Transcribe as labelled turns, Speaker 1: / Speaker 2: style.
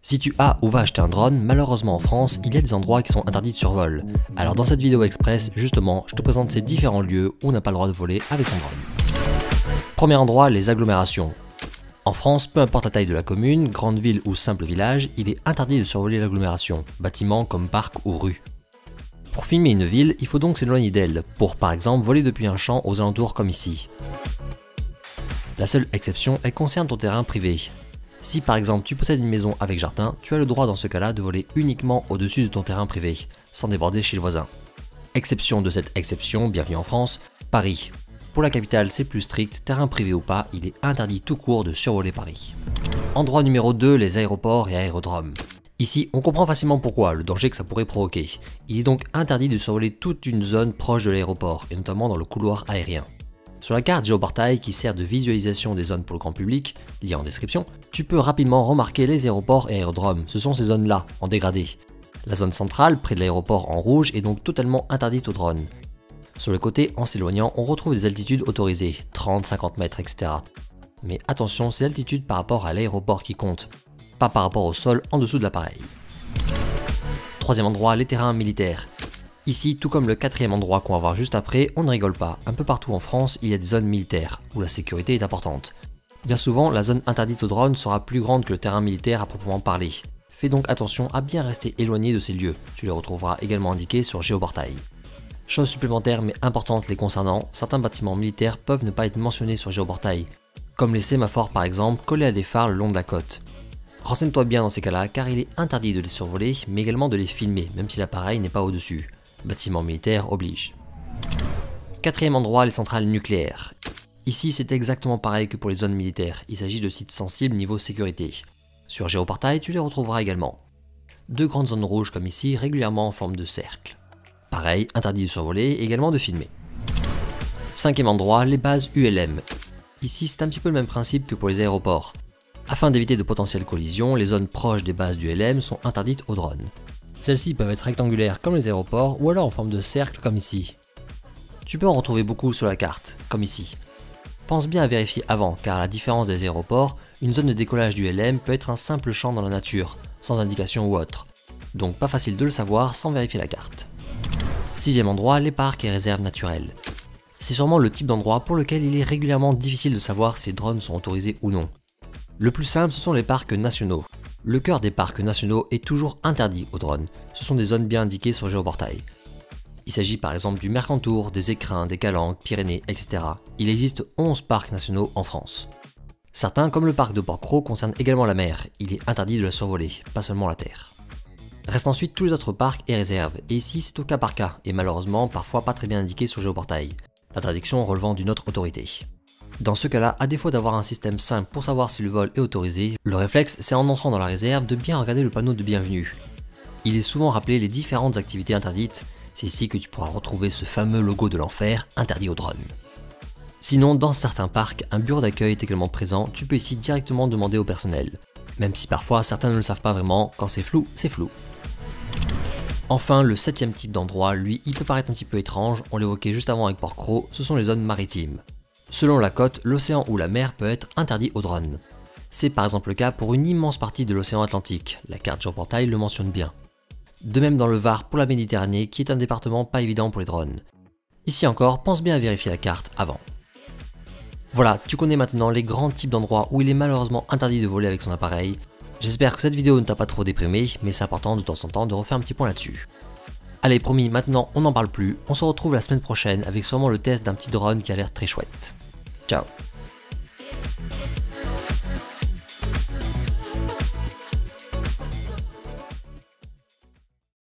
Speaker 1: Si tu as ou vas acheter un drone, malheureusement en France, il y a des endroits qui sont interdits de survol. Alors dans cette vidéo express, justement, je te présente ces différents lieux où on n'a pas le droit de voler avec son drone. Premier endroit, les agglomérations. En France, peu importe la taille de la commune, grande ville ou simple village, il est interdit de survoler l'agglomération, bâtiments comme parcs ou rues. Pour filmer une ville, il faut donc s'éloigner d'elle, pour par exemple voler depuis un champ aux alentours comme ici. La seule exception, elle concerne ton terrain privé. Si par exemple tu possèdes une maison avec jardin, tu as le droit dans ce cas-là de voler uniquement au-dessus de ton terrain privé, sans déborder chez le voisin. Exception de cette exception, bienvenue en France, Paris. Pour la capitale c'est plus strict, terrain privé ou pas, il est interdit tout court de survoler Paris. Endroit numéro 2, les aéroports et aérodromes. Ici on comprend facilement pourquoi, le danger que ça pourrait provoquer. Il est donc interdit de survoler toute une zone proche de l'aéroport, et notamment dans le couloir aérien. Sur la carte géoportail qui sert de visualisation des zones pour le grand public, liée en description, tu peux rapidement remarquer les aéroports et aérodromes, ce sont ces zones-là, en dégradé. La zone centrale, près de l'aéroport en rouge, est donc totalement interdite aux drones. Sur le côté, en s'éloignant, on retrouve des altitudes autorisées, 30, 50 mètres, etc. Mais attention, c'est l'altitude par rapport à l'aéroport qui compte, pas par rapport au sol en dessous de l'appareil. Troisième endroit, les terrains militaires. Ici, tout comme le quatrième endroit qu'on va voir juste après, on ne rigole pas. Un peu partout en France, il y a des zones militaires, où la sécurité est importante. Bien souvent, la zone interdite aux drones sera plus grande que le terrain militaire à proprement parler. Fais donc attention à bien rester éloigné de ces lieux. Tu les retrouveras également indiqués sur Géoportail. Chose supplémentaire mais importante les concernant, certains bâtiments militaires peuvent ne pas être mentionnés sur Géoportail, comme les sémaphores par exemple, collés à des phares le long de la côte. Renseigne-toi bien dans ces cas-là, car il est interdit de les survoler, mais également de les filmer, même si l'appareil n'est pas au-dessus. Bâtiment militaire oblige. Quatrième endroit, les centrales nucléaires. Ici, c'est exactement pareil que pour les zones militaires, il s'agit de sites sensibles niveau sécurité. Sur Géoportail, tu les retrouveras également. Deux grandes zones rouges comme ici, régulièrement en forme de cercle. Pareil, interdit de survoler et également de filmer. Cinquième endroit, les bases ULM. Ici, c'est un petit peu le même principe que pour les aéroports. Afin d'éviter de potentielles collisions, les zones proches des bases d'ULM sont interdites aux drones. Celles-ci peuvent être rectangulaires comme les aéroports ou alors en forme de cercle comme ici. Tu peux en retrouver beaucoup sur la carte, comme ici. Pense bien à vérifier avant, car à la différence des aéroports, une zone de décollage d'ULM peut être un simple champ dans la nature, sans indication ou autre. Donc pas facile de le savoir sans vérifier la carte. Sixième endroit, les parcs et réserves naturelles. C'est sûrement le type d'endroit pour lequel il est régulièrement difficile de savoir si les drones sont autorisés ou non. Le plus simple, ce sont les parcs nationaux. Le cœur des parcs nationaux est toujours interdit aux drones, ce sont des zones bien indiquées sur Géoportail. Il s'agit par exemple du Mercantour, des Écrins, des Calanques, Pyrénées, etc. Il existe 11 parcs nationaux en France. Certains, comme le parc de Porquerolles, concernent également la mer, il est interdit de la survoler, pas seulement la terre. Restent ensuite tous les autres parcs et réserves, et ici c'est au cas par cas, et malheureusement parfois pas très bien indiqué sur Géoportail, l'interdiction relevant d'une autre autorité. Dans ce cas-là, à défaut d'avoir un système simple pour savoir si le vol est autorisé, le réflexe c'est en entrant dans la réserve de bien regarder le panneau de bienvenue. Il est souvent rappelé les différentes activités interdites, c'est ici que tu pourras retrouver ce fameux logo de l'enfer, interdit aux drones. Sinon, dans certains parcs, un bureau d'accueil est également présent, tu peux ici directement demander au personnel. Même si parfois certains ne le savent pas vraiment, quand c'est flou, c'est flou. Enfin, le septième type d'endroit, lui, il peut paraître un petit peu étrange, on l'évoquait juste avant avec Porquerolles, ce sont les zones maritimes. Selon la côte, l'océan ou la mer peut être interdit aux drones. C'est par exemple le cas pour une immense partie de l'océan Atlantique, la carte Géoportail le mentionne bien. De même dans le Var pour la Méditerranée, qui est un département pas évident pour les drones. Ici encore, pense bien à vérifier la carte avant. Voilà, tu connais maintenant les grands types d'endroits où il est malheureusement interdit de voler avec son appareil. J'espère que cette vidéo ne t'a pas trop déprimé, mais c'est important de temps en temps de refaire un petit point là-dessus. Allez, promis, maintenant on n'en parle plus, on se retrouve la semaine prochaine avec sûrement le test d'un petit drone qui a l'air très chouette. Ciao.